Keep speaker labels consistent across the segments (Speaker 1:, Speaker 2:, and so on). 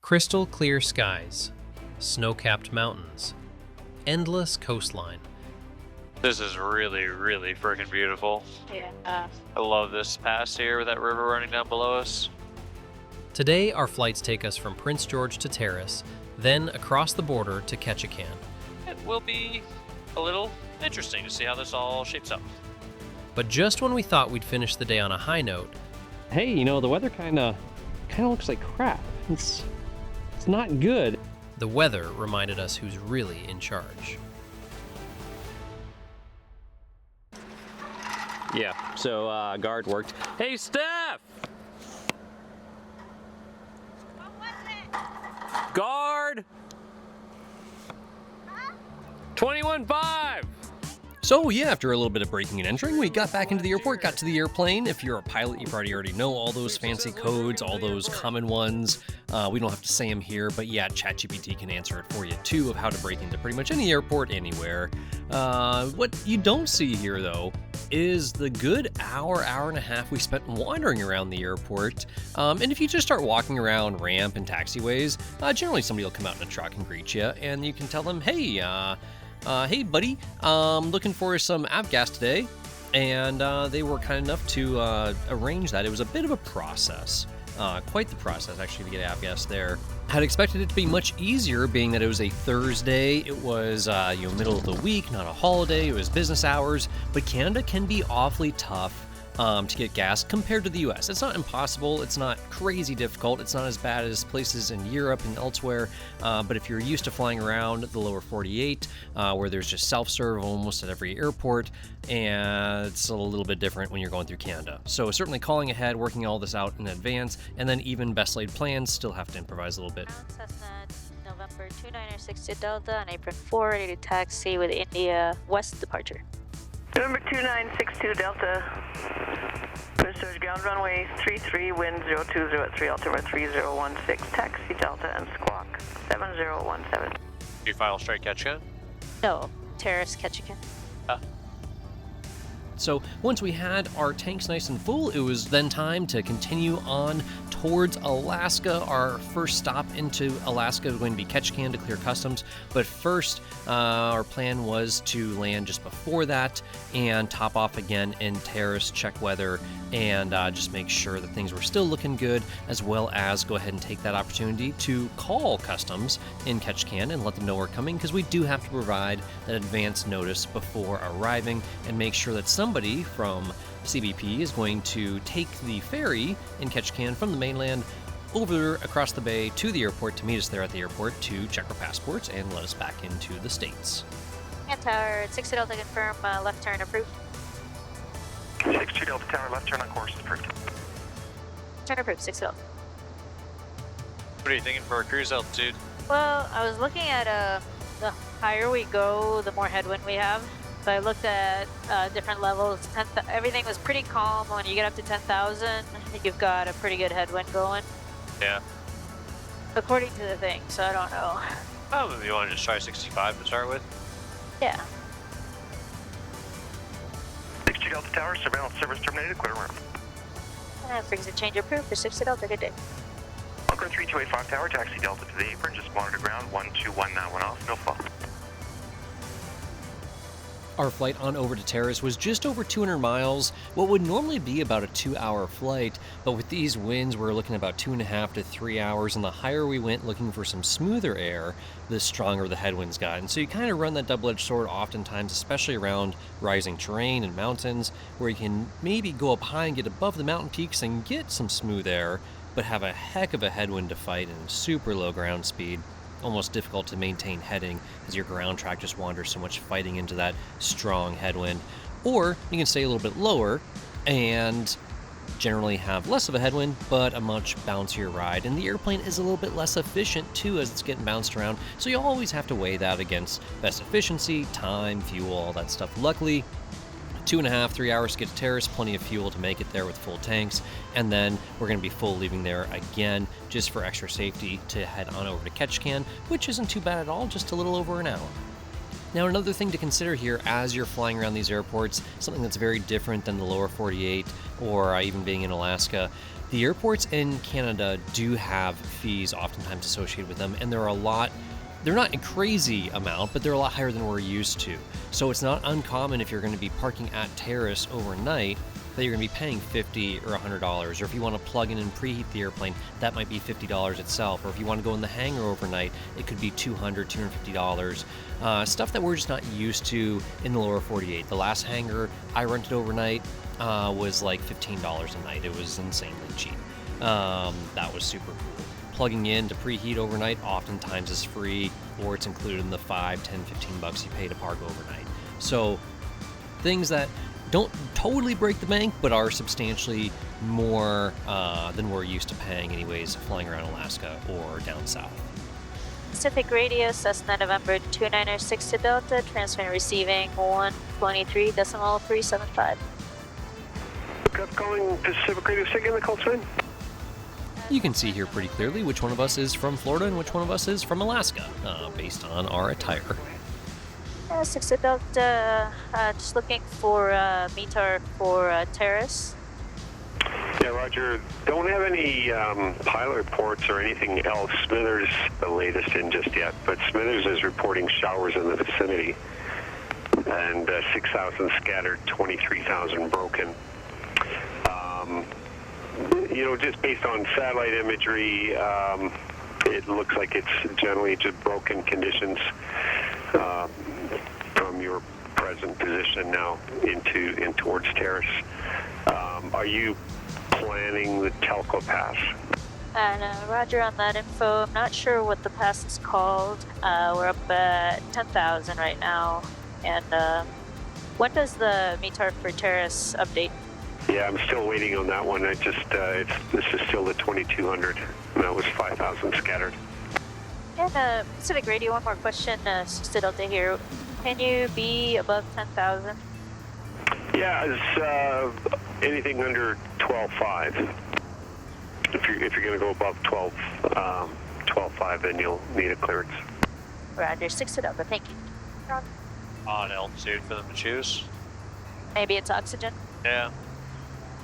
Speaker 1: Crystal clear skies, snow-capped mountains, endless coastline.
Speaker 2: This is really, really freaking beautiful.
Speaker 3: Yeah.
Speaker 2: I love this pass here with that river running down below us.
Speaker 1: Today, our flights take us from Prince George to Terrace, then across the border to Ketchikan.
Speaker 2: It will be a little interesting to see how this all shapes up.
Speaker 1: But just when we thought we'd finish the day on a high note,
Speaker 4: hey, the weather kind of looks like crap. It's not good.
Speaker 1: the weather reminded us who's really in charge.
Speaker 4: Yeah, so guard worked. Hey, Steph!
Speaker 3: What was it?
Speaker 4: Guard!
Speaker 3: Huh?
Speaker 4: 21.5!
Speaker 1: So yeah, after a little bit of breaking and entering, we got back into the airport, got to the airplane. If you're a pilot, you probably already know all those fancy codes, all those common ones. We don't have to say them here, but yeah, ChatGPT can answer it for you too of how to break into pretty much any airport anywhere. What you don't see here though is the good hour and a half we spent wandering around the airport. And if you just start walking around ramp and taxiways, generally somebody will come out in a truck and greet you, and you can tell them, hey, hey buddy, looking for some avgas today. And they were kind enough to arrange that. It was a bit of a process, quite the process actually to get avgas there. Had expected it to be much easier, being that it was a Thursday. It was middle of the week, not a holiday. It was business hours. But Canada can be awfully tough to get gas compared to the US. It's not impossible, it's not crazy difficult, it's not as bad as places in Europe and elsewhere, but if you're used to flying around the lower 48, where there's just self-serve almost at every airport, and it's a little bit different when you're going through Canada. So certainly calling ahead, working all this out in advance, and then even best laid plans still have to improvise a little bit.
Speaker 3: Cessna November 2960 Delta on apron 4, ready to taxi with India West departure.
Speaker 5: November 2962 Delta, Prince George ground runway 33, wind 020 at 3, altimeter 3016, taxi Delta and squawk 7017.
Speaker 2: Your final straight catch in?
Speaker 3: No, Terrace Ketchikan.
Speaker 1: So once we had our tanks nice and full, it was then time to continue on towards Alaska. Our first stop into Alaska is going to be Ketchikan to clear customs. But first, our plan was to land just before that and top off again in Terrace, check weather, and just make sure that things were still looking good, as well as go ahead and take that opportunity to call customs in Ketchikan and let them know we're coming, because we do have to provide that advance notice before arriving and make sure that somebody from CBP is going to take the ferry in Ketchikan from the mainland over across the bay to the airport to meet us there at the airport to check our passports and let us back into the States.
Speaker 3: And Tower 60 Delta confirm left turn approved.
Speaker 6: 62 Delta Tower, left turn on course approved.
Speaker 3: Turn approved, 60 Delta.
Speaker 2: What are you thinking for a cruise altitude?
Speaker 3: Well, I was looking at the higher we go, the more headwind we have. So I looked at different levels. Everything was pretty calm. When you get up to 10,000, you've got a pretty good headwind going.
Speaker 2: Yeah.
Speaker 3: According to the thing, so I don't know.
Speaker 2: Oh, maybe you want to just try 65 to start with?
Speaker 3: Yeah.
Speaker 6: 62 Delta Tower, surveillance service terminated, clear room.
Speaker 3: Frequency change approved for 60 Delta, good day.
Speaker 6: Bunker 3285 Tower, taxi Delta to the apron, just monitor ground, 121 now, 1 off, no fall.
Speaker 1: Our flight on over to Terrace was just over 200 miles, what would normally be about a 2-hour flight, but with these winds we're looking at about 2.5 to 3 hours, and the higher we went looking for some smoother air, the stronger the headwinds got. And so you kind of run that double-edged sword oftentimes, especially around rising terrain and mountains, where you can maybe go up high and get above the mountain peaks and get some smooth air, but have a heck of a headwind to fight and super low ground speed. Almost difficult to maintain heading as your ground track just wanders so much fighting into that strong headwind. Or you can stay a little bit lower and generally have less of a headwind, but a much bouncier ride. And the airplane is a little bit less efficient too as it's getting bounced around. So you always have to weigh that against best efficiency, time, fuel, all that stuff. Luckily, 2.5, 3 hours to get to Terrace, plenty of fuel to make it there with full tanks, and then we're going to be full leaving there again just for extra safety to head on over to Ketchikan, which isn't too bad at all, just a little over an hour. Now, another thing to consider here as you're flying around these airports, something that's very different than the lower 48 or even being in Alaska, The airports in Canada do have fees oftentimes associated with them, and they're not a crazy amount, but they're a lot higher than we're used to. So it's not uncommon if you're going to be parking at Terrace overnight that you're going to be paying $50 or $100. Or if you want to plug in and preheat the airplane, that might be $50 itself. Or if you want to go in the hangar overnight, it could be $200, $250. Stuff that we're just not used to in the lower 48. The last hangar I rented overnight was like $15 a night. It was insanely cheap. That was super cool. Plugging in to preheat overnight oftentimes is free, or it's included in the $5, $10, $15 you pay to park overnight. So things that don't totally break the bank, but are substantially more than we're used to paying anyways, flying around Alaska or down south.
Speaker 3: Pacific Radio, Cessna November 2906 to Delta, transferring and receiving 123.375.
Speaker 7: Calling Pacific Radio, say again the call sign.
Speaker 1: You can see here pretty clearly which one of us is from Florida and which one of us is from Alaska, based on our attire.
Speaker 3: 6 to Delta, just looking for METAR for Terrace.
Speaker 7: Yeah, Roger. Don't have any pilot reports or anything else. Smithers, the latest in just yet, but Smithers is reporting showers in the vicinity, and 6,000 scattered, 23,000 broken. Just based on satellite imagery, it looks like it's generally just broken conditions from your present position now in towards Terrace. Are you planning the Telco Pass?
Speaker 3: And Roger on that info. I'm not sure what the pass is called. We're up at 10,000 right now. And when does the METAR for Terrace update?
Speaker 7: Yeah, I'm still waiting on that one. This is still the 2200. That was 5,000 scattered.
Speaker 3: And Pacific Radio, one more question. 6 to Delta here. Can you be above 10,000?
Speaker 7: Yeah, it's anything under 12.5. If you're going to go above 12.5, then you'll need a clearance.
Speaker 3: Roger, 6 to Delta. Thank you.
Speaker 2: Odd altitude for them to choose.
Speaker 3: Maybe it's oxygen.
Speaker 2: Yeah.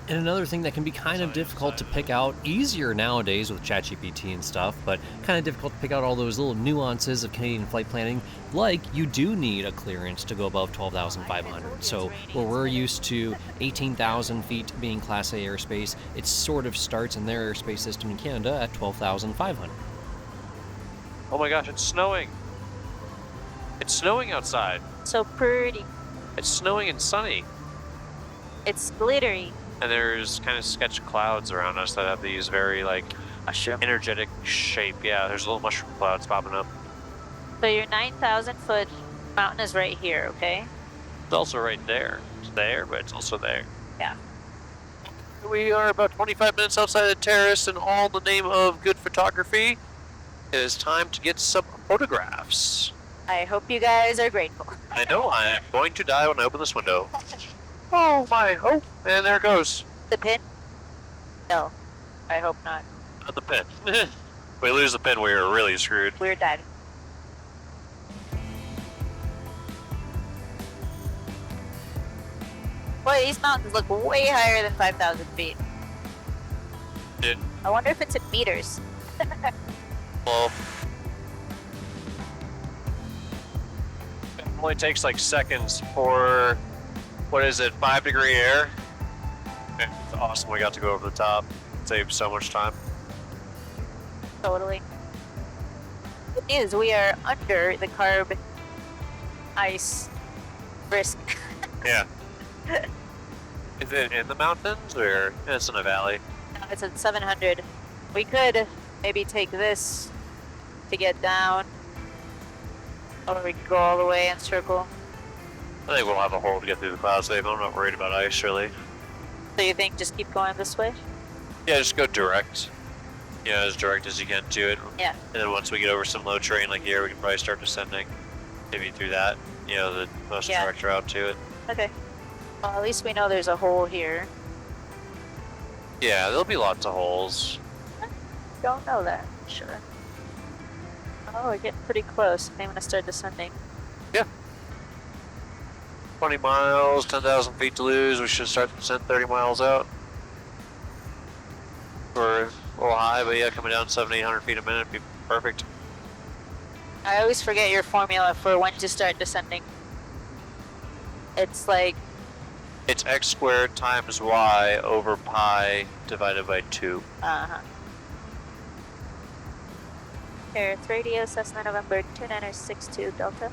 Speaker 1: And another thing that can be kind of difficult to pick out, easier nowadays with ChatGPT and stuff, but kind of difficult to pick out all those little nuances of Canadian flight planning, like you do need a clearance to go above 12,500. So where we're used to 18,000 feet being Class A airspace, it sort of starts in their airspace system in Canada at 12,500.
Speaker 2: Oh my gosh, it's snowing. It's snowing outside.
Speaker 3: So pretty.
Speaker 2: It's snowing and sunny.
Speaker 3: It's glittery.
Speaker 2: And there's kind of sketch clouds around us that have these very, energetic shape. Yeah, there's little mushroom clouds popping up.
Speaker 3: So your 9,000 foot mountain is right here, okay?
Speaker 2: It's also right there. It's there, but it's also there.
Speaker 3: Yeah.
Speaker 2: We are about 25 minutes outside the terrace, and all in the name of good photography, it is time to get some photographs.
Speaker 3: I hope you guys are grateful.
Speaker 2: I know, I am going to die when I open this window. Oh my, oh, and there it goes.
Speaker 3: The pin? No, I hope not.
Speaker 2: Not the pin. If we lose the pin, we are really screwed.
Speaker 3: We're dead. Boy, these mountains look way higher than 5,000 feet.
Speaker 2: It,
Speaker 3: I wonder if it's in meters.
Speaker 2: well, it only takes like seconds for, 5-degree air? It's awesome, we got to go over the top. Saved so much time.
Speaker 3: Totally. Good news, we are under the carb ice risk.
Speaker 2: Yeah. Is it in the mountains or it's in a valley?
Speaker 3: No, it's at 700. We could maybe take this to get down, or we could go all the way and circle.
Speaker 2: I think we'll have a hole to get through the clouds, Dave. I'm not worried about ice, really.
Speaker 3: So you think just keep going this way?
Speaker 2: Yeah, just go direct. Yeah, as direct as you can to it.
Speaker 3: Yeah.
Speaker 2: And then once we get over some low terrain like here, we can probably start descending. Maybe through that. The most direct route to it.
Speaker 3: Okay. Well, at least we know there's a hole here.
Speaker 2: Yeah, there'll be lots of holes.
Speaker 3: Don't know that, sure. Oh, we're getting pretty close. I'm gonna start descending.
Speaker 2: Yeah. 20 miles, 10,000 feet to lose. We should start to descend 30 miles out. We're a little high, but yeah, coming down 700-800 feet a minute would be perfect.
Speaker 3: I always forget your formula for when to start descending. It's like...
Speaker 2: It's x squared times y over pi divided by 2.
Speaker 3: Uh-huh. Here, it's radio, Cessna November 2962 Delta.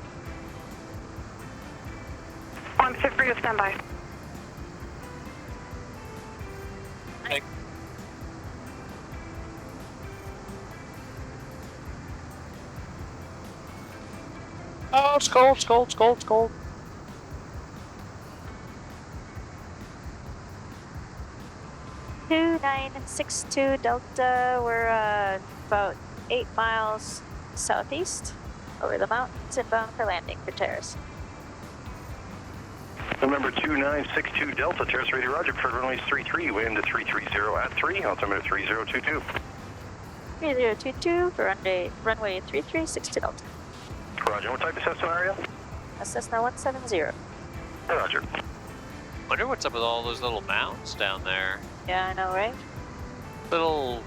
Speaker 5: I'm set for you, standby.
Speaker 2: Okay. Oh, it's cold, it's cold, it's cold, it's cold.
Speaker 3: Two 962 Delta. We're about 8 miles southeast over the mountains and bound for landing for Terrace.
Speaker 6: November 2962 Delta, Terrace Radio Roger, preferred runways 33, wind to 330 at 3, altimeter 3022.
Speaker 3: 3022 for runway 3362 Delta.
Speaker 6: Roger, what type of Cessna are you?
Speaker 3: A Cessna 170.
Speaker 6: Roger.
Speaker 2: Wonder what's up with all those little mounds down there.
Speaker 3: Yeah, I know, right?
Speaker 2: Little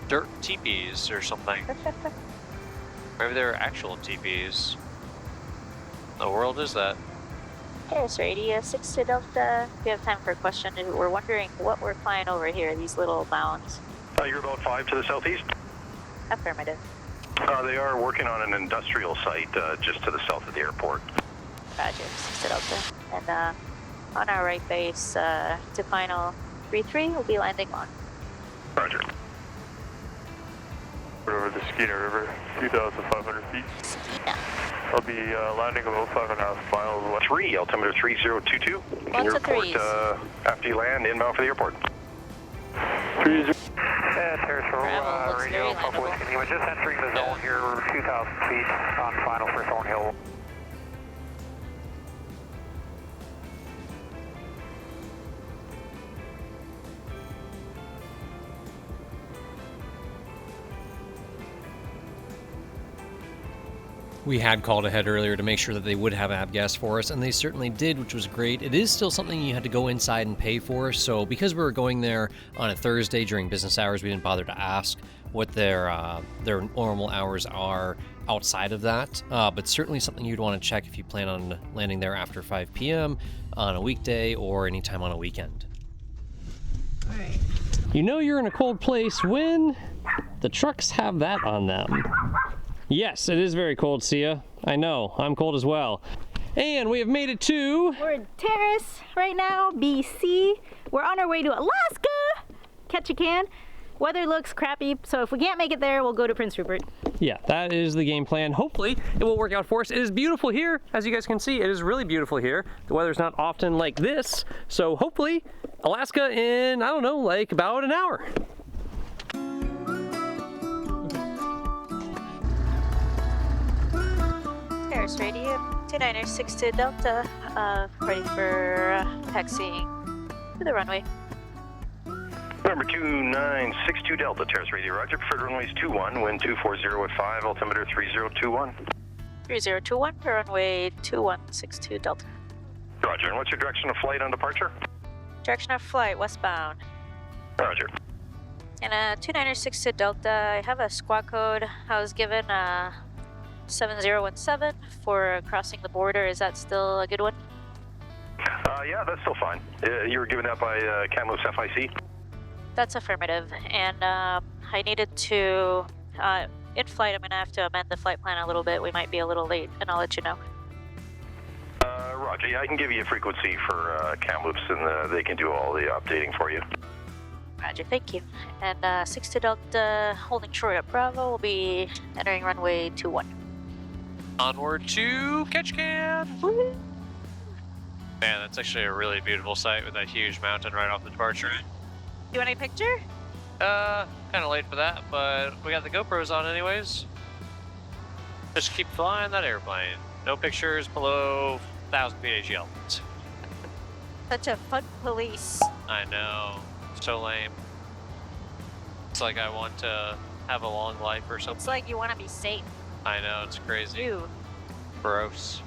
Speaker 2: dirt teepees or something. Maybe they're actual teepees. The world is that?
Speaker 3: Terrace Radio 62 Delta. If you have time for a question, we're wondering what we're flying over here, these little mounds.
Speaker 6: You're about 5 to the southeast?
Speaker 3: Affirmative.
Speaker 6: They are working on an industrial site just to the south of the airport.
Speaker 3: Roger, 62 Delta. And on our right base to final 33, we'll be landing on.
Speaker 6: Roger.
Speaker 8: We're over the Skeena River, 2,500 feet.
Speaker 3: Skeena.
Speaker 8: I'll be landing about 5.5 miles west.
Speaker 6: 3, altimeter 3022. Can you
Speaker 3: Lots of
Speaker 6: report
Speaker 3: threes.
Speaker 6: after you land, inbound for the airport?
Speaker 8: 30.
Speaker 6: Terrace
Speaker 3: Travel looks very landable.
Speaker 6: We're just entering the zone here, 2,000 feet on final for Thornhill.
Speaker 1: We had called ahead earlier to make sure that they would have avgas for us, and they certainly did, which was great. It is still something you had to go inside and pay for, so because we were going there on a Thursday during business hours, we didn't bother to ask what their normal hours are outside of that, but certainly something you'd want to check if you plan on landing there after 5 p.m. on a weekday or anytime on a weekend.
Speaker 3: All right.
Speaker 4: You know you're in a cold place when the trucks have that on them. Yes, it is very cold, Sia. I know, I'm cold as well. And we have made it to...
Speaker 9: We're in Terrace right now, BC. We're on our way to Alaska. Ketchikan. Weather looks crappy, so if we can't make it there, we'll go to Prince Rupert.
Speaker 4: Yeah, that is the game plan. Hopefully, it will work out for us. It is beautiful here. As you guys can see, it is really beautiful here. The weather's not often like this, so hopefully, Alaska in, I don't know, like about an hour.
Speaker 3: Terrace Radio 2962 Delta, ready for taxiing to the runway.
Speaker 6: Number 2962 Delta, Terrace Radio Roger, preferred runways 21, wind 240 at 5, altimeter 3021.
Speaker 3: 3021 for runway 2162 Delta.
Speaker 6: Roger, and what's your direction of flight on departure?
Speaker 3: Direction of flight westbound.
Speaker 6: Roger.
Speaker 3: And 2962 Delta, I have a squawk code. I was given 7017 for crossing the border. Is that still a good one?
Speaker 6: Yeah, that's still fine. You were given that by Kamloops FIC?
Speaker 3: That's affirmative. And I needed to, in flight, I'm going to have to amend the flight plan a little bit. We might be a little late, and I'll let you know.
Speaker 6: Roger, yeah, I can give you a frequency for Kamloops, and they can do all the updating for you.
Speaker 3: Roger, thank you. And 62 Delta, holding short at Bravo, will be entering runway 21.
Speaker 2: Onward to Ketchikan!
Speaker 3: Woo!
Speaker 2: Man, that's actually a really beautiful sight with that huge mountain right off the departure.
Speaker 3: You want a picture?
Speaker 2: Kind of late for that, but we got the GoPros on anyways. Just keep flying that airplane. No pictures below 1,000 feet AGL.
Speaker 3: Such a fun police.
Speaker 2: I know. So lame. It's like I want to have a long life or something.
Speaker 3: It's like you want to be safe.
Speaker 2: I know, it's crazy.
Speaker 3: Ew.
Speaker 2: Gross.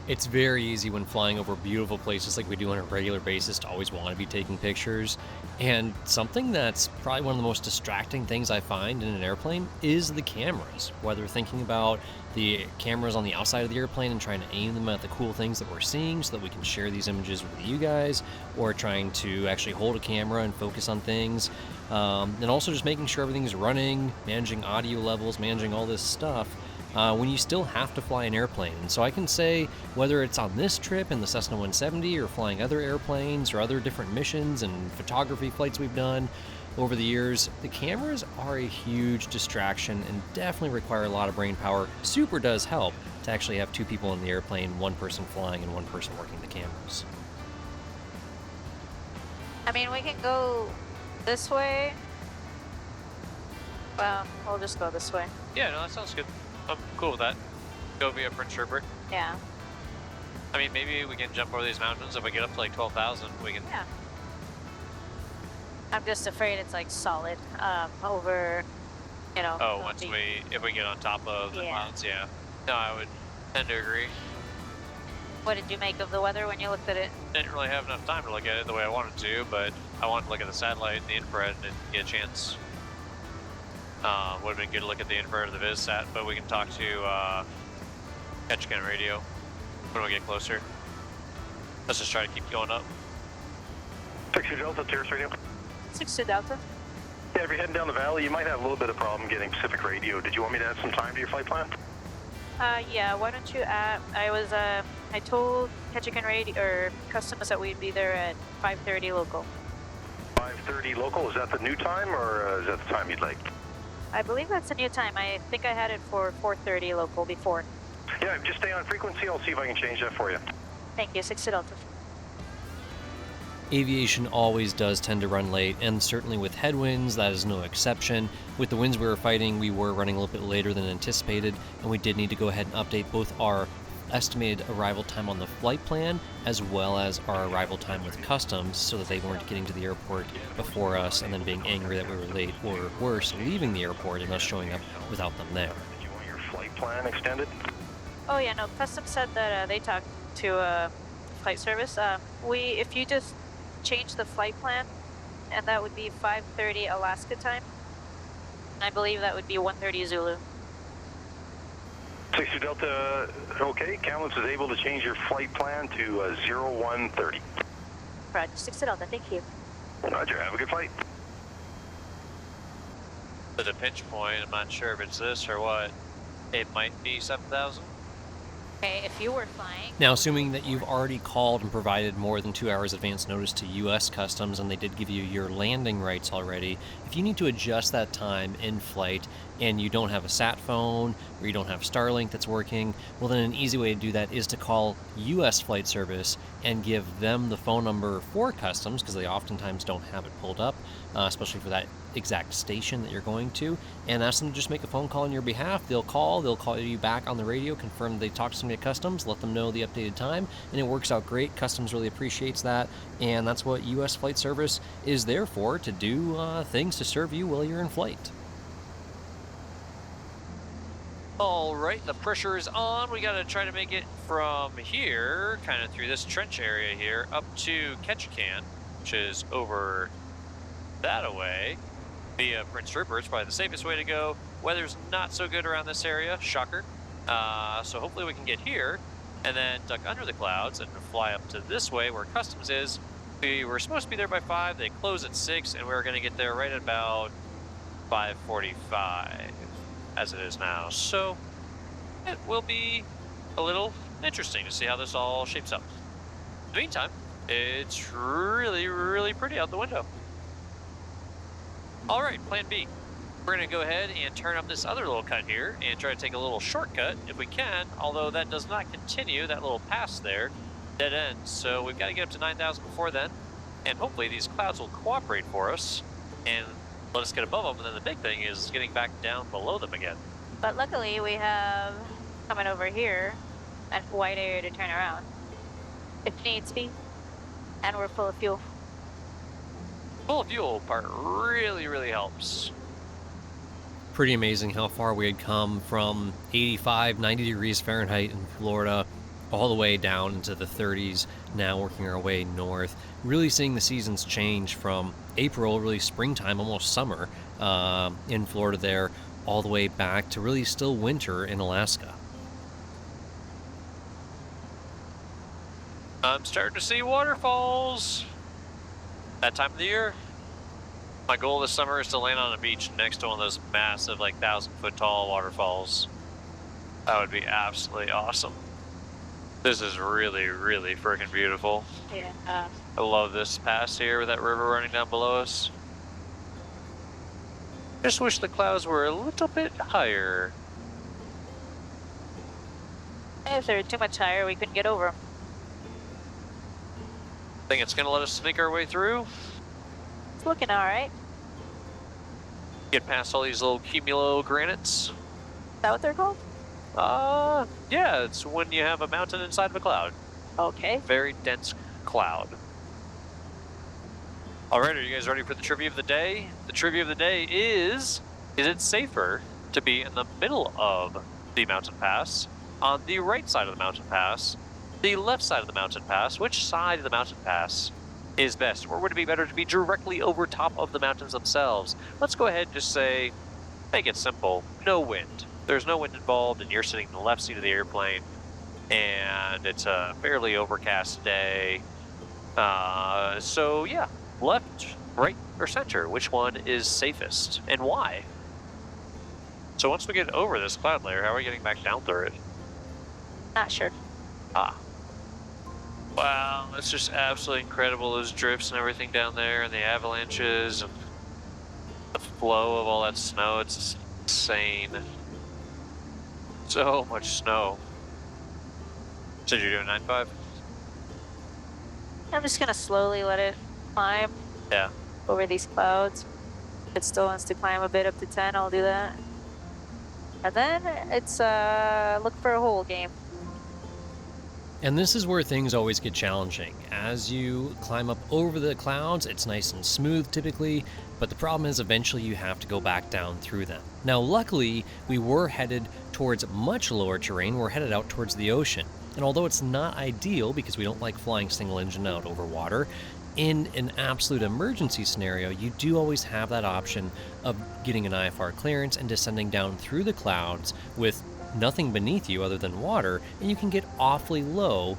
Speaker 1: It's very easy when flying over beautiful places like we do on a regular basis to always want to be taking pictures. And something that's probably one of the most distracting things I find in an airplane is the cameras. Whether thinking about the cameras on the outside of the airplane and trying to aim them at the cool things that we're seeing so that we can share these images with you guys, or trying to actually hold a camera and focus on things. And also just making sure everything's running, managing audio levels, managing all this stuff. When you still have to fly an airplane. And so I can say, whether it's on this trip in the Cessna 170 or flying other airplanes or other different missions and photography flights we've done over the years, the cameras are a huge distraction and definitely require a lot of brain power. Super does help to actually have two people in the airplane, one person flying and one person working the cameras.
Speaker 3: I mean, we can go this way. Well, we'll just go this way.
Speaker 2: Yeah, no, that sounds good. I'm cool with that. Go via Prince Rupert.
Speaker 3: Yeah.
Speaker 2: I mean, maybe we can jump over these mountains. If we get up to like 12,000, we can.
Speaker 3: Yeah. I'm just afraid it's like solid over, you know.
Speaker 2: Oh, if we get on top of the clouds, yeah. No, I would tend to agree.
Speaker 3: What did you make of the weather when you looked at it?
Speaker 2: Didn't really have enough time to look at it the way I wanted to, but I wanted to look at the satellite and the infrared and get a chance. Would have been good to look at the infrared of the VizSat, but we can talk to Checkride radio when we get closer. Let's just try to keep going up.
Speaker 6: 62 Delta, Terrace radio.
Speaker 3: 62 Delta.
Speaker 6: Yeah, if you're heading down the valley, you might have a little bit of problem getting Pacific radio. Did you want me to add some time to your flight plan?
Speaker 3: Yeah, why don't you add, I told Checkride radio, or customs that we'd be there at 5:30 local.
Speaker 6: 5:30 local, is that the new time, or is that the time you'd like?
Speaker 3: I believe that's a new time. I think I had it for 4:30 local before.
Speaker 6: Yeah, just stay on frequency. I'll see if I can change that for you.
Speaker 3: Thank you, 60 Delta.
Speaker 1: Aviation always does tend to run late, and certainly with headwinds, that is no exception. With the winds we were fighting, we were running a little bit later than anticipated, and we did need to go ahead and update both our estimated arrival time on the flight plan as well as our arrival time with customs so that they weren't getting to the airport before us and then being angry that we were late, or worse, leaving the airport and us showing up without them there.
Speaker 6: Did you want your flight plan extended?
Speaker 3: Oh yeah, no, customs said that they talked to flight service. If you just change the flight plan, and that would be 5:30 Alaska time. I believe that would be 1:30 Zulu.
Speaker 6: 62 Delta, okay. Kamloops is able to change your flight plan to 0130.
Speaker 3: Roger, 60 Delta, thank you.
Speaker 6: Roger, have a good flight.
Speaker 2: At a pinch point, I'm not sure if it's this or what. It might be 7,000.
Speaker 3: Okay, if you were flying.
Speaker 1: Now, assuming that you've already called and provided more than 2 hours advance notice to U.S. Customs and they did give you your landing rights already, if you need to adjust that time in flight and you don't have a sat phone or you don't have Starlink that's working, well then an easy way to do that is to call U.S. Flight Service and give them the phone number for Customs, because they oftentimes don't have it pulled up, especially for that exact station that you're going to, and ask them to just make a phone call on your behalf. They'll call you back on the radio, confirm that they talked to somebody at Customs, let them know the updated time, and it works out great. Customs really appreciates that, and that's what U.S. Flight Service is there for, to do things to serve you while you're in flight.
Speaker 2: All right, the pressure is on. We got to try to make it from here, kind of through this trench area here, up to Ketchikan, which is over that away. Via Prince Rupert, it's probably the safest way to go. Weather's not so good around this area, shocker. So hopefully we can get here and then duck under the clouds and fly up to this way where Customs is. We were supposed to be there by 5, they close at 6, and we're going to get there right at about 5:45 as it is now. So it will be a little interesting to see how this all shapes up. In the meantime, it's really, really pretty out the window. All right, plan B. We're gonna go ahead and turn up this other little cut here and try to take a little shortcut if we can, although that does not continue, that little pass there, dead end. So we've got to get up to 9,000 before then, and hopefully these clouds will cooperate for us and let us get above them, and then the big thing is getting back down below them again.
Speaker 3: But luckily we have, coming over here, a wide area to turn around, if needs be, and we're full of fuel.
Speaker 2: Full fuel part really, really helps.
Speaker 1: Pretty amazing how far we had come from 85, 90 degrees Fahrenheit in Florida all the way down into the 30s, now working our way north, really seeing the seasons change from April, really springtime, almost summer in Florida there, all the way back to really still winter in Alaska.
Speaker 2: I'm starting to see waterfalls. That time of the year. My goal this summer is to land on a beach next to one of those massive, like 1,000-foot tall waterfalls. That would be absolutely awesome. This is really, really freaking beautiful.
Speaker 3: Yeah.
Speaker 2: I love this pass here with that river running down below us. Just wish the clouds were a little bit higher.
Speaker 3: If they were too much higher, we couldn't get over them.
Speaker 2: Think it's gonna let us sneak our way through?
Speaker 3: It's looking all right.
Speaker 2: Get past all these little cumulogranites.
Speaker 3: Is that what they're called?
Speaker 2: Yeah, it's when you have a mountain inside of a cloud.
Speaker 3: Okay.
Speaker 2: Very dense cloud. Alright, are you guys ready for the trivia of the day? The trivia of the day is it safer to be in the middle of the mountain pass, on the right side of the mountain pass, the left side of the mountain pass? Which side of the mountain pass is best? Or would it be better to be directly over top of the mountains themselves? Let's go ahead and just say, make it simple, no wind. There's no wind involved, and you're sitting in the left seat of the airplane, and it's a fairly overcast day. So yeah, left, right, or center, which one is safest, and why? So once we get over this cloud layer, how are we getting back down through it?
Speaker 3: Not sure.
Speaker 2: Wow, it's just absolutely incredible, those drifts and everything down there, and the avalanches, and the flow of all that snow. It's just insane. So much snow. So you're doing 9.5?
Speaker 3: I'm just gonna slowly let it climb.
Speaker 2: Yeah.
Speaker 3: Over these clouds. If it still wants to climb a bit up to 10, I'll do that. And then it's look for a hole game.
Speaker 1: And this is where things always get challenging. As you climb up over the clouds, it's nice and smooth typically, but the problem is eventually you have to go back down through them. Now luckily, we were headed towards much lower terrain. We're headed out towards the ocean. And although it's not ideal because we don't like flying single engine out over water, in an absolute emergency scenario, you do always have that option of getting an IFR clearance and descending down through the clouds with nothing beneath you other than water, and you can get awfully low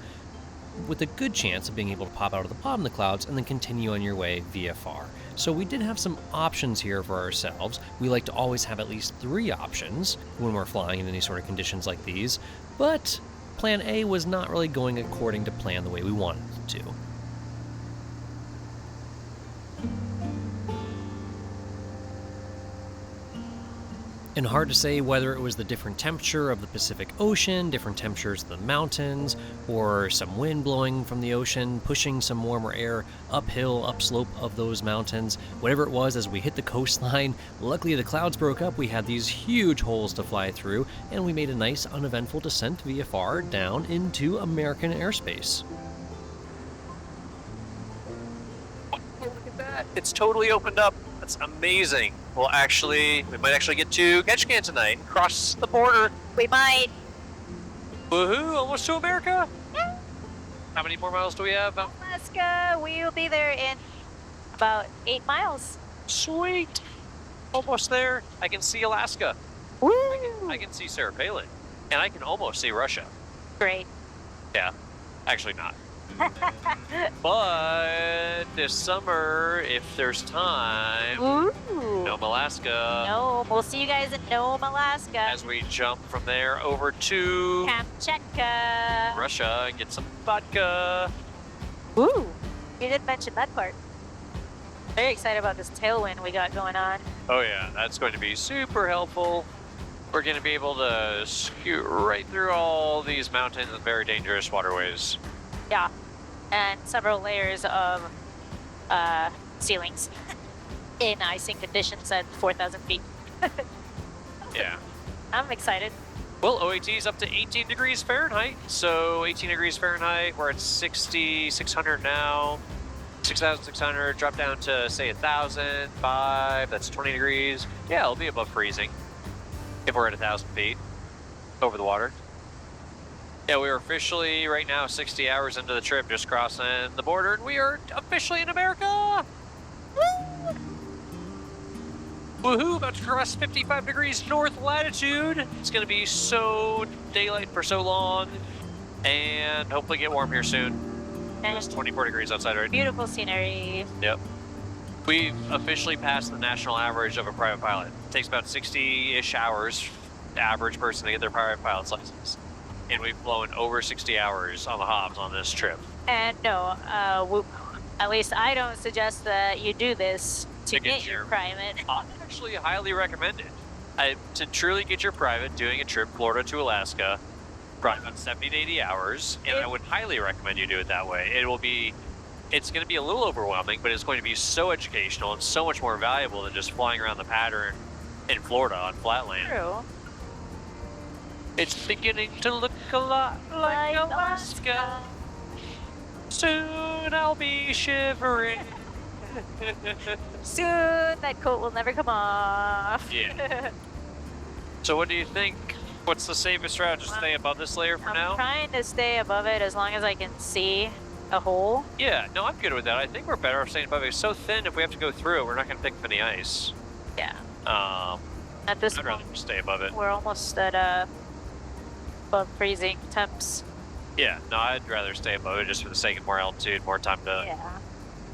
Speaker 1: with a good chance of being able to pop out of the bottom of the clouds and then continue on your way VFR. So we did have some options here for ourselves. We like to always have at least 3 options when we're flying in any sort of conditions like these, but plan A was not really going according to plan the way we wanted it to. And hard to say whether it was the different temperature of the Pacific Ocean, different temperatures of the mountains, or some wind blowing from the ocean, pushing some warmer air uphill, upslope of those mountains. Whatever it was, as we hit the coastline, luckily the clouds broke up, we had these huge holes to fly through, and we made a nice uneventful descent VFR down into American airspace.
Speaker 2: Oh, look at that. It's totally opened up. That's amazing. Well, actually, we might actually get to Ketchikan tonight and cross the border.
Speaker 3: We might.
Speaker 2: Woohoo, almost to America. Yeah. How many more miles do we have?
Speaker 3: Alaska, we'll be there in about 8 miles.
Speaker 2: Sweet. Almost there. I can see Alaska.
Speaker 3: Woo!
Speaker 2: I can see Sarah Palin. And I can almost see Russia.
Speaker 3: Great.
Speaker 2: Yeah. Actually not. But this summer, if there's time,
Speaker 3: Ooh.
Speaker 2: Nome, Alaska.
Speaker 3: No, we'll see you guys in Nome, Alaska.
Speaker 2: As we jump from there over to
Speaker 3: Kamchatka.
Speaker 2: Russia and get some vodka.
Speaker 3: Ooh, you didn't mention that part. Very excited about this tailwind we got going on.
Speaker 2: Oh yeah, that's going to be super helpful. We're going to be able to scoot right through all these mountains and very dangerous waterways.
Speaker 3: Yeah, and several layers of ceilings in icing conditions at 4,000 feet.
Speaker 2: Yeah.
Speaker 3: I'm excited.
Speaker 2: Well, OAT is up to 18 degrees Fahrenheit. So 18 degrees Fahrenheit, we're at 6,600 now. 6,600, drop down to say 1,005, that's 20 degrees. Yeah, it'll be above freezing if we're at 1,000 feet over the water. Yeah, we are officially right now 60 hours into the trip, just crossing the border, and we are officially in America! Woo! Woohoo! About to cross 55 degrees north latitude. It's gonna be so daylight for so long, and hopefully get warm here soon. It's 24 degrees outside right now.
Speaker 3: Beautiful scenery.
Speaker 2: Yep. We've officially passed the national average of a private pilot. It takes about 60-ish hours, the average person to get their private pilot's license. And we've flown over 60 hours on the Hobbs on this trip.
Speaker 3: And no, at least I don't suggest that you do this to get your private.
Speaker 2: I actually highly recommend it. To truly get your private, doing a trip Florida to Alaska, probably about 70 to 80 hours, and I would highly recommend you do it that way. It's going to be a little overwhelming, but it's going to be so educational and so much more valuable than just flying around the pattern in Florida on flatland.
Speaker 3: True.
Speaker 2: It's beginning to look a lot like Alaska. Soon I'll be shivering.
Speaker 3: Soon that coat will never come off.
Speaker 2: Yeah. So what do you think? What's the safest route? Just stay above this layer for now?
Speaker 3: I'm trying to stay above it as long as I can see a hole.
Speaker 2: Yeah, no, I'm good with that. I think we're better off staying above it. It's so thin, if we have to go through it, we're not going to pick up any ice.
Speaker 3: Yeah.
Speaker 2: At
Speaker 3: this
Speaker 2: I'd
Speaker 3: point,
Speaker 2: rather stay above it.
Speaker 3: We're almost at above freezing temps.
Speaker 2: Yeah, no, I'd rather stay above it just for the sake of more altitude, more time to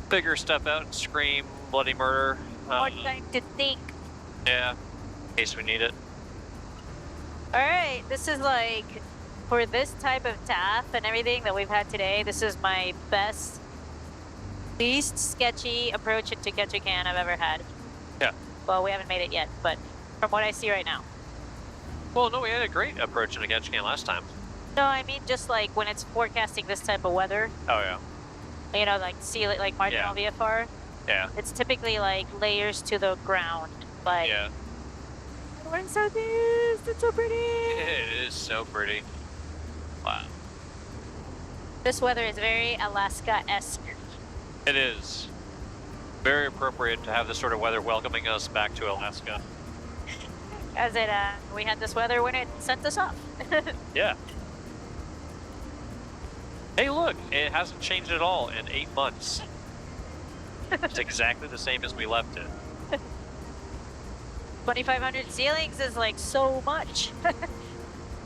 Speaker 2: figure stuff out and scream bloody murder.
Speaker 3: More time to think.
Speaker 2: Yeah, in case we need it.
Speaker 3: Alright, this is like, for this type of TAF and everything that we've had today, this is my best, least sketchy approach into Ketchikan I've ever had.
Speaker 2: Yeah.
Speaker 3: Well, we haven't made it yet, but from what I see right now.
Speaker 2: Well, no, we had a great approach into Ketchikan last time.
Speaker 3: No, I mean just like when it's forecasting this type of weather.
Speaker 2: Oh, yeah.
Speaker 3: You know, like like marginal VFR.
Speaker 2: Yeah.
Speaker 3: It's typically like layers to the ground, but
Speaker 2: yeah.
Speaker 3: We're in Southeast, it's so pretty.
Speaker 2: It is so pretty. Wow.
Speaker 3: This weather is very Alaska-esque.
Speaker 2: It is. Very appropriate to have this sort of weather welcoming us back to Alaska.
Speaker 3: As it, we had this weather when it sent us off.
Speaker 2: Yeah. Hey, look, it hasn't changed at all in 8 months. It's exactly the same as we left it.
Speaker 3: 2,500 ceilings is like so much.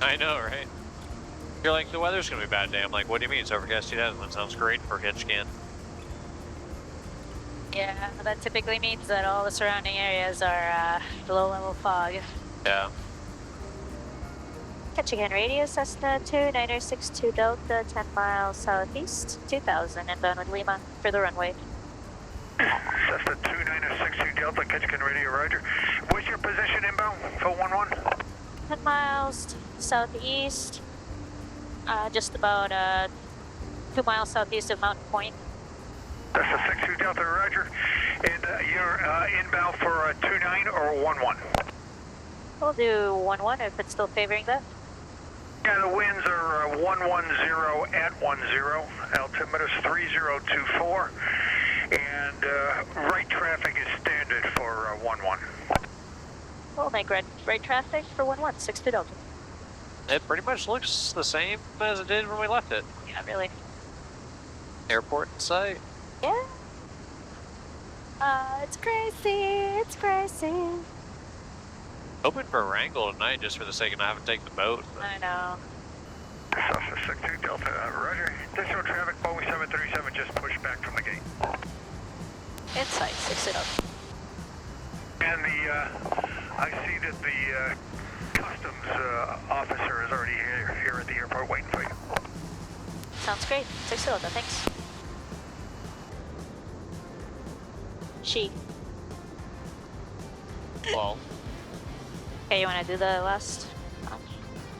Speaker 2: I know, right? You're like, the weather's gonna be bad today. I'm like, what do you mean? It's overcast 2000. That sounds great for Ketchikan.
Speaker 3: Yeah, that typically means that all the surrounding areas are low-level fog.
Speaker 2: Yeah.
Speaker 3: Ketchikan radio, Cessna 2962 Delta, 10 miles southeast, 2000, inbound with Lima for the runway.
Speaker 10: Cessna 2962 Delta, Ketchikan radio, roger. What's your position inbound for 11?
Speaker 3: 10 miles southeast, just about 2 miles southeast of Mountain Point.
Speaker 10: Cessna 62 Delta, roger. And you're inbound for 29 or 11?
Speaker 3: We'll do 11 if it's still favoring that.
Speaker 10: Yeah, the winds are 110 at 10. Altimeter's 3024. And right traffic is standard for 11.
Speaker 3: We'll make right traffic for 11, 62 Delta.
Speaker 2: It pretty much looks the same as it did when we left it.
Speaker 3: Yeah, really.
Speaker 2: Airport in sight.
Speaker 3: Yeah. It's crazy, it's crazy.
Speaker 2: Hoping for a wrangle tonight just for the sake of not having to take the boat.
Speaker 3: I know.
Speaker 10: Cessna 62 Delta, roger. Additional traffic, Boeing 737 just pushed back from the gate.
Speaker 3: Inside, 60 Delta.
Speaker 10: And I see that the customs officer is already here at the airport waiting for you.
Speaker 3: Sounds great. 60 Delta, thanks. She.
Speaker 2: Well,
Speaker 3: Okay, you want to do the last?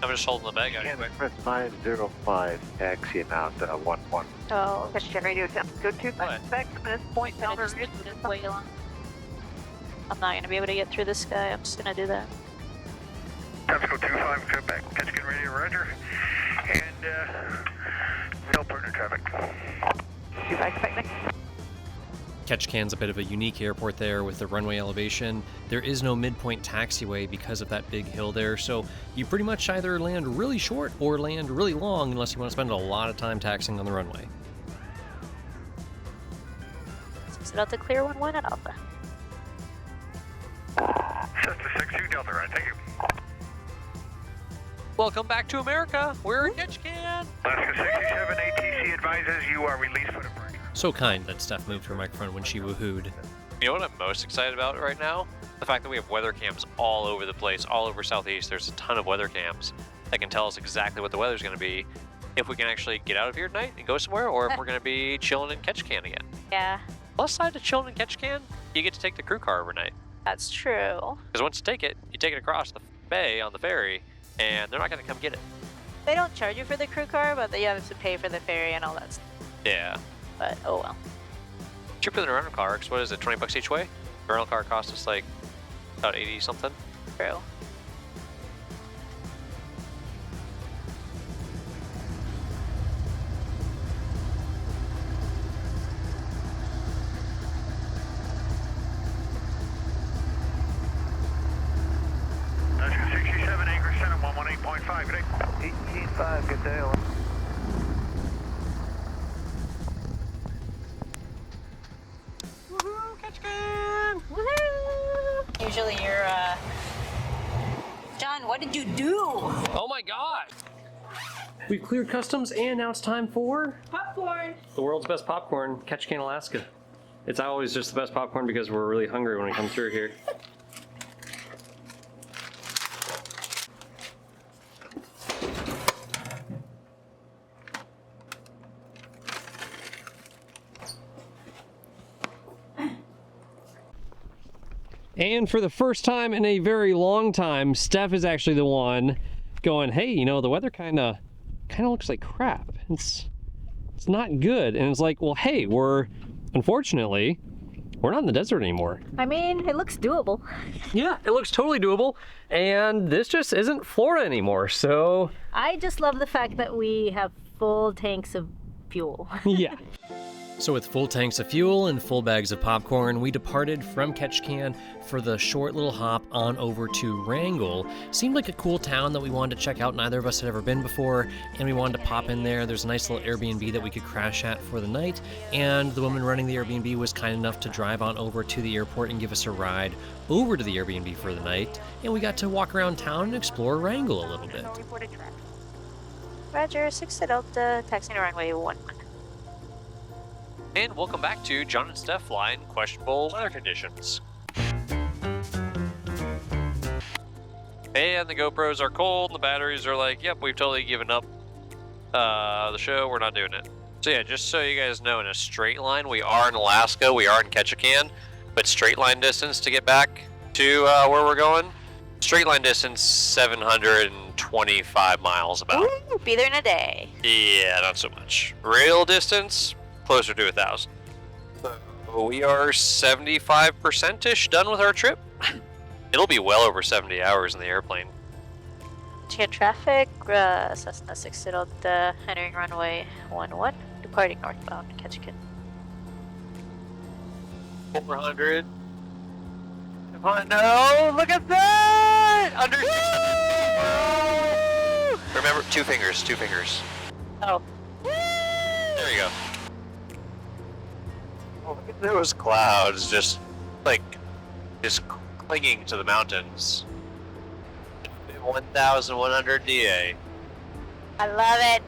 Speaker 2: I'm just holding the bag out quick.
Speaker 11: Press 905, taxiing out 11.
Speaker 3: Oh,
Speaker 5: Ketchikan radio, go to
Speaker 2: What?
Speaker 5: back from this point down
Speaker 3: I'm not going to be able to get through this guy. I'm just going to do that.
Speaker 10: Tactical 25, come back. Ketchikan radio, roger. And no partner traffic.
Speaker 5: 25, expect next.
Speaker 1: Ketchikan's a bit of a unique airport there with the runway elevation. There is no midpoint taxiway because of that big hill there, so you pretty much either land really short or land really long unless you want to spend a lot of time taxiing on the runway.
Speaker 3: Set out to clear 1-1 at Alpha.
Speaker 10: Cessna 62 Delta, right, thank you.
Speaker 2: Welcome back to America. We're in Ketchikan.
Speaker 10: Alaska 67 ATC advises you are released for departure.
Speaker 1: So kind that Steph moved her microphone when she woohooed.
Speaker 2: You know what I'm most excited about right now? The fact that we have weather cams all over the place, all over Southeast. There's a ton of weather cams that can tell us exactly what the weather's going to be, if we can actually get out of here tonight and go somewhere, or if we're going to be chilling in Ketchikan again.
Speaker 3: Yeah,
Speaker 2: Plus side to chilling in Ketchikan, you get to take the crew car overnight.
Speaker 3: that's true.
Speaker 2: Because once you take it across the bay on the ferry, and they're not going to come get it.
Speaker 3: They don't charge you for the crew car, but you have to pay for the ferry and all that stuff.
Speaker 2: Yeah.
Speaker 3: But oh well.
Speaker 2: Cheaper than a rental car, because what is it, 20 bucks each way? A rental car costs us like about 80 something.
Speaker 3: True.
Speaker 10: Alaska 67 Anchor Center 118.5, good day.
Speaker 11: 18.5, good day.
Speaker 2: Woohoo, Ketchikan!
Speaker 3: Woohoo! Usually you're, John, what did you do?
Speaker 4: Oh my god! We've cleared customs and now it's time for
Speaker 9: Popcorn.
Speaker 4: the world's best popcorn, Ketchikan, Alaska. It's always just the best popcorn because we're really hungry when we come through here. And for the first time in a very long time, Steph is actually the one going, hey, you know, the weather kind of looks like crap. It's not good. And it's like, well, hey, unfortunately, we're not in the desert anymore.
Speaker 9: I mean, it looks doable.
Speaker 4: Yeah, it looks totally doable. And this just isn't Florida anymore, so.
Speaker 9: I just love the fact that we have full tanks of fuel.
Speaker 4: Yeah.
Speaker 1: So with full tanks of fuel and full bags of popcorn, we departed from Ketchikan for the short little hop on over to Wrangell. Seemed like a cool town that we wanted to check out. Neither of us had ever been before, and we wanted to pop in there. There's a nice little Airbnb that we could crash at for the night, and the woman running the Airbnb was kind enough to drive on over to the airport and give us a ride over to the Airbnb for the night, and we got to walk around town and explore Wrangell a little bit.
Speaker 3: Roger, 6 Delta, taxiing to runway 1.
Speaker 2: And welcome back to John and Steph fly in questionable weather conditions. And the GoPros are cold, and the batteries are like, yep, we've totally given up the show, we're not doing it. So yeah, just so you guys know, in a straight line, we are in Alaska, we are in Ketchikan, but straight line distance to get back to where we're going, straight line distance 725 miles about.
Speaker 3: Ooh, be there in a day.
Speaker 2: Yeah, not so much. Real distance, closer to 1,000. So we are 75%-ish done with our trip. It'll be well over 70 hours in the airplane.
Speaker 3: Check traffic, Cessna 6 Delta, entering runway 11, departing northbound, Ketchikan.
Speaker 2: 400. No, look at that! Under 600 feet. Remember, two fingers.
Speaker 3: Oh.
Speaker 2: There you go. Oh, look at those clouds, just clinging to the mountains. 1,100 DA.
Speaker 3: I love it!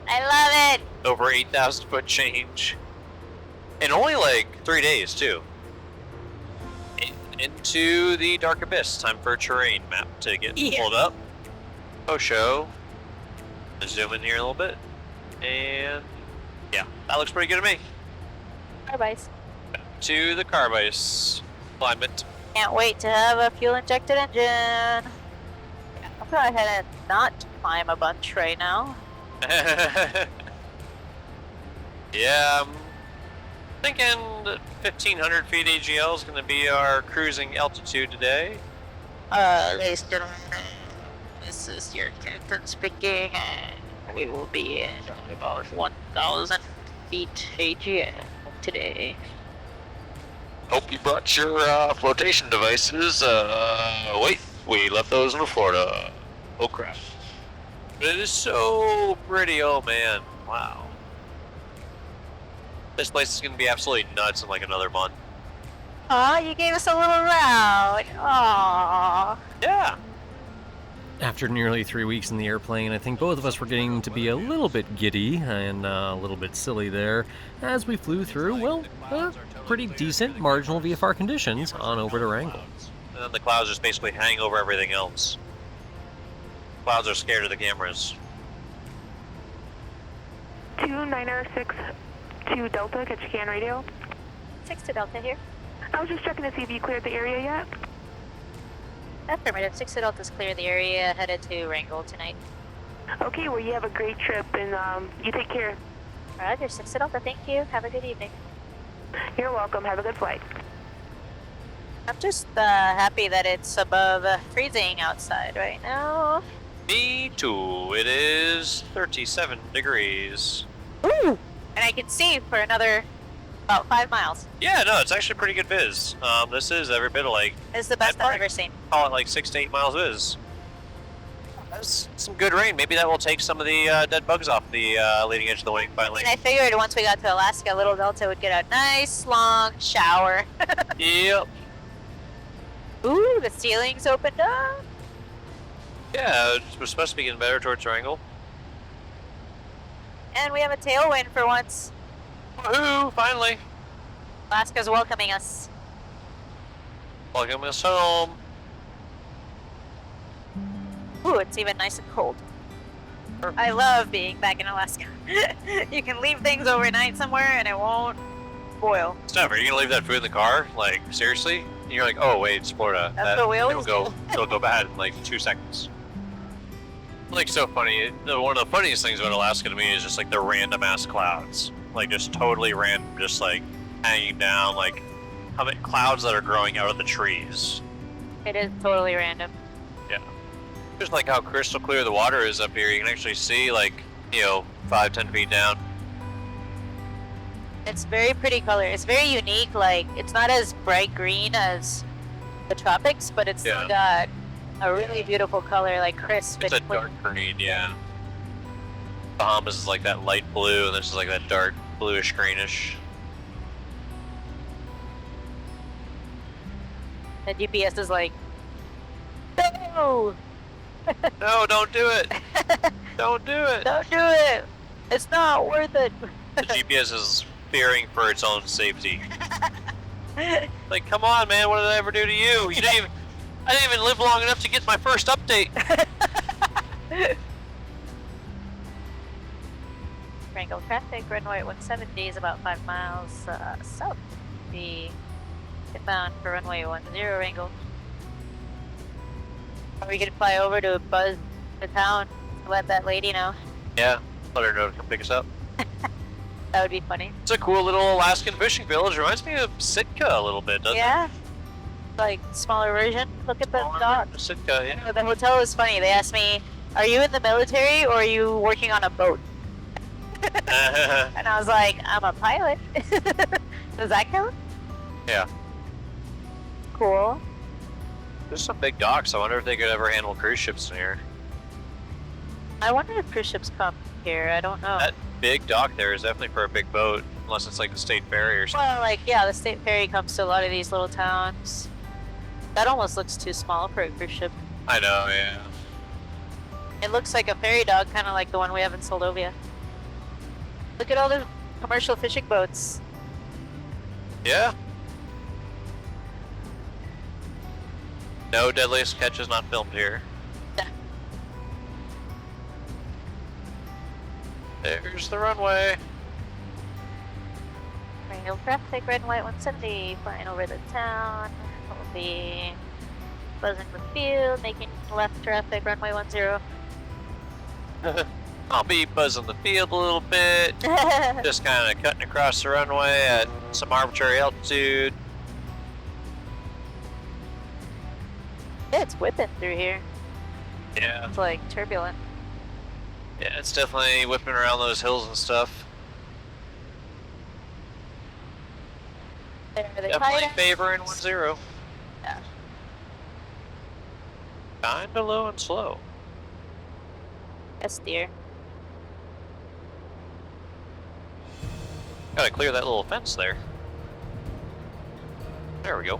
Speaker 2: Over 8,000 foot change. And only like 3 days, too. Into the dark abyss. Time for a terrain map to get pulled up. Oh, show. Zoom in here a little bit. And yeah, that looks pretty good to me.
Speaker 3: Carbise.
Speaker 2: Back to the Carbise climate.
Speaker 3: Can't wait to have a fuel-injected engine. I'll go ahead and not climb a bunch right now.
Speaker 2: Yeah, I'm thinking that 1,500 feet AGL is going to be our cruising altitude today.
Speaker 3: Ladies and gentlemen, this is your captain speaking. We will be at about 1,000 feet AGL today.
Speaker 2: Hope you brought your flotation devices. Wait, we left those in Florida. Oh crap. It is so pretty, oh man. Wow. This place is gonna be absolutely nuts in like another month.
Speaker 3: Aw, you gave us a little route. Aww.
Speaker 2: Yeah.
Speaker 1: After nearly 3 weeks in the airplane, I think both of us were getting to be a little bit giddy and a little bit silly there as we flew through, well, pretty decent marginal VFR conditions on over to Wrangell.
Speaker 2: And then the clouds just basically hang over everything else. Clouds are scared of the cameras.
Speaker 5: 2906-2 Delta, catch can radio.
Speaker 3: 6 to Delta here.
Speaker 5: I was just checking to see if you cleared the area yet.
Speaker 3: Affirmative. 6 to Delta's clear the area, headed to Wrangell tonight.
Speaker 5: Okay, well, you have a great trip, and you take care.
Speaker 3: Roger, 6 to Delta, thank you. Have a good evening.
Speaker 5: You're welcome. Have a good flight.
Speaker 3: I'm just happy that it's above freezing outside right now.
Speaker 2: Me too. It is 37 degrees.
Speaker 3: Ooh! And I can see for another about 5 miles.
Speaker 2: Yeah, no, it's actually pretty good viz. This is every bit of like...
Speaker 3: It's the best I've ever seen.
Speaker 2: Call it like 6 to 8 miles viz. That's some good rain. Maybe that will take some of the dead bugs off the leading edge of the wing finally.
Speaker 3: I figured once we got to Alaska, Little Delta would get a nice long shower.
Speaker 2: Yep.
Speaker 3: Ooh, the ceiling's opened up.
Speaker 2: Yeah, we're supposed to be getting better towards Wrangell.
Speaker 3: And we have a tailwind for once.
Speaker 2: Woohoo! Finally!
Speaker 3: Alaska's welcoming us.
Speaker 2: Welcome us home.
Speaker 3: Ooh, it's even nice and cold. I love being back in Alaska. You can leave things overnight somewhere and it won't boil.
Speaker 2: Steph, are you gonna leave that food in the car? Like, seriously? And you're like, oh wait, it's Florida.
Speaker 3: That's what we always do.
Speaker 2: It'll go bad in like 2 seconds. Like, so funny. One of the funniest things about Alaska to me is just like the random ass clouds. Like, just totally random, just like hanging down, like how many clouds that are growing out of the trees.
Speaker 3: It is totally random.
Speaker 2: Yeah. Just like how crystal clear the water is up here. You can actually see like, 5-10 feet down.
Speaker 3: It's very pretty color. It's very unique. Like, it's not as bright green as the tropics, but it's still got a really beautiful color, like crisp.
Speaker 2: It's a dark green, yeah. Bahamas is like that light blue, and this is like that dark bluish greenish.
Speaker 3: The GPS is like, no!
Speaker 2: No, don't do it! Don't do it!
Speaker 3: Don't do it! It's not worth it!
Speaker 2: The GPS is fearing for its own safety. Like, come on, man, what did I ever do to you? I didn't even live long enough to get my first update.
Speaker 3: Wrangell traffic, runway 170 is about 5 miles south. The inbound for runway 10 Wrangell. Are we gonna fly over to buzz the town to let that lady know?
Speaker 2: Yeah, let her know to come pick us up.
Speaker 3: That would be funny.
Speaker 2: It's a cool little Alaskan fishing village. Reminds me of Sitka a little bit, doesn't it?
Speaker 3: Yeah. Like, smaller version. Look at the dock.
Speaker 2: Sitka, yeah.
Speaker 3: The hotel is funny. They asked me, are you in the military or are you working on a boat? And I was like, I'm a pilot. Does that count?
Speaker 2: Yeah.
Speaker 3: Cool.
Speaker 2: There's some big docks. I wonder if they could ever handle cruise ships in here.
Speaker 3: I wonder if cruise ships come here. I don't know.
Speaker 2: That big dock there is definitely for a big boat, unless it's like the state ferry or something.
Speaker 3: Well, like, yeah, the state ferry comes to a lot of these little towns. That almost looks too small for a cruise ship.
Speaker 2: I know, yeah.
Speaker 3: It looks like a ferry dog, kind of like the one we have in Soldovia. Look at all the commercial fishing boats.
Speaker 2: Yeah. No deadliest catches not filmed here.
Speaker 3: Yeah.
Speaker 2: There's the runway.
Speaker 3: Wrangell traffic, red and white 170, flying over the town. We'll be buzzing the field, making left traffic, runway 10.
Speaker 2: I'll be buzzing the field a little bit. Just kind of cutting across the runway at some arbitrary altitude.
Speaker 3: It's whipping through here.
Speaker 2: Yeah.
Speaker 3: It's like turbulent.
Speaker 2: Yeah, it's definitely whipping around those hills and stuff.
Speaker 3: There, they
Speaker 2: Definitely
Speaker 3: tight.
Speaker 2: favoring 1-0.
Speaker 3: Yeah.
Speaker 2: Kinda low and slow.
Speaker 3: Yes, dear.
Speaker 2: Gotta clear that little fence there. There we go.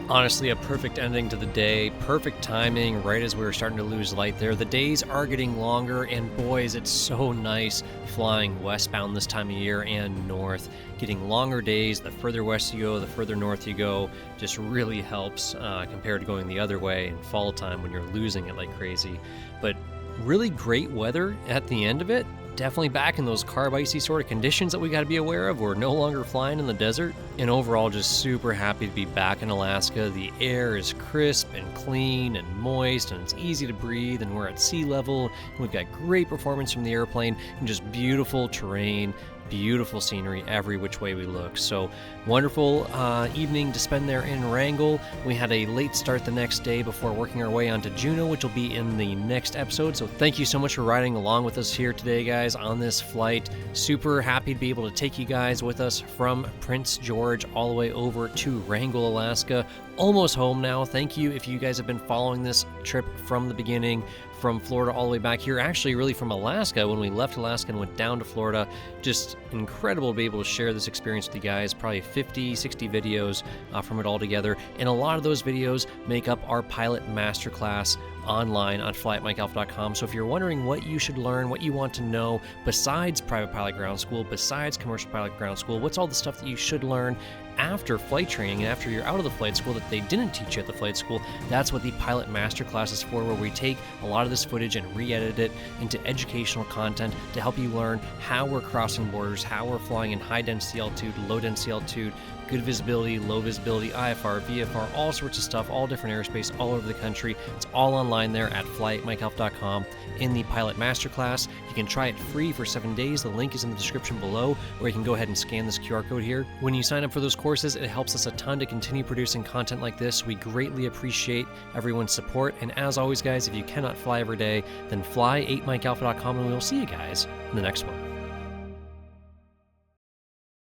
Speaker 1: Honestly, a perfect ending to the day, perfect timing, right as we were starting to lose light there. The days are getting longer, and boys, it's so nice flying westbound this time of year and north. Getting longer days, the further west you go, the further north you go, just really helps compared to going the other way in fall time when you're losing it like crazy. But really great weather at the end of it. Definitely back in those carb icy sort of conditions that we got to be aware of. We're no longer flying in the desert. And overall, just super happy to be back in Alaska. The air is crisp and clean and moist, and it's easy to breathe, and we're at sea level. And we've got great performance from the airplane and just beautiful terrain. Beautiful scenery every which way we look. So wonderful evening to spend there in Wrangell. We had a late start the next day before working our way onto Juneau, which will be in the next episode. So thank you so much for riding along with us here today, guys, on this flight. Super happy to be able to take you guys with us from Prince George all the way over to Wrangell, Alaska. Almost home now. Thank you if you guys have been following this trip from the beginning, from Florida all the way back here. Actually, really from Alaska, when we left Alaska and went down to Florida. Just incredible to be able to share this experience with you guys. Probably 50, 60 videos from it all together. And a lot of those videos make up our pilot masterclass online on fly@mikealpha.com. So if you're wondering what you should learn, what you want to know besides private pilot ground school, besides commercial pilot ground school, what's all the stuff that you should learn after flight training and after you're out of the flight school that they didn't teach you at the flight school, that's what the pilot masterclass is for, where we take a lot of this footage and re-edit it into educational content to help you learn how we're crossing borders, how we're flying in high density altitude, low density altitude, good visibility, low visibility, IFR, VFR, all sorts of stuff, all different airspace all over the country. It's all online there at fly@mikealpha.com in the pilot masterclass. You can try it free for 7 days. The link is in the description below, or you can go ahead and scan this QR code here. When you sign up for those courses, it helps us a ton to continue producing content like this. We greatly appreciate everyone's support. And as always, guys, if you cannot fly every day, then fly@mikealpha.com, and we'll see you guys in the next one.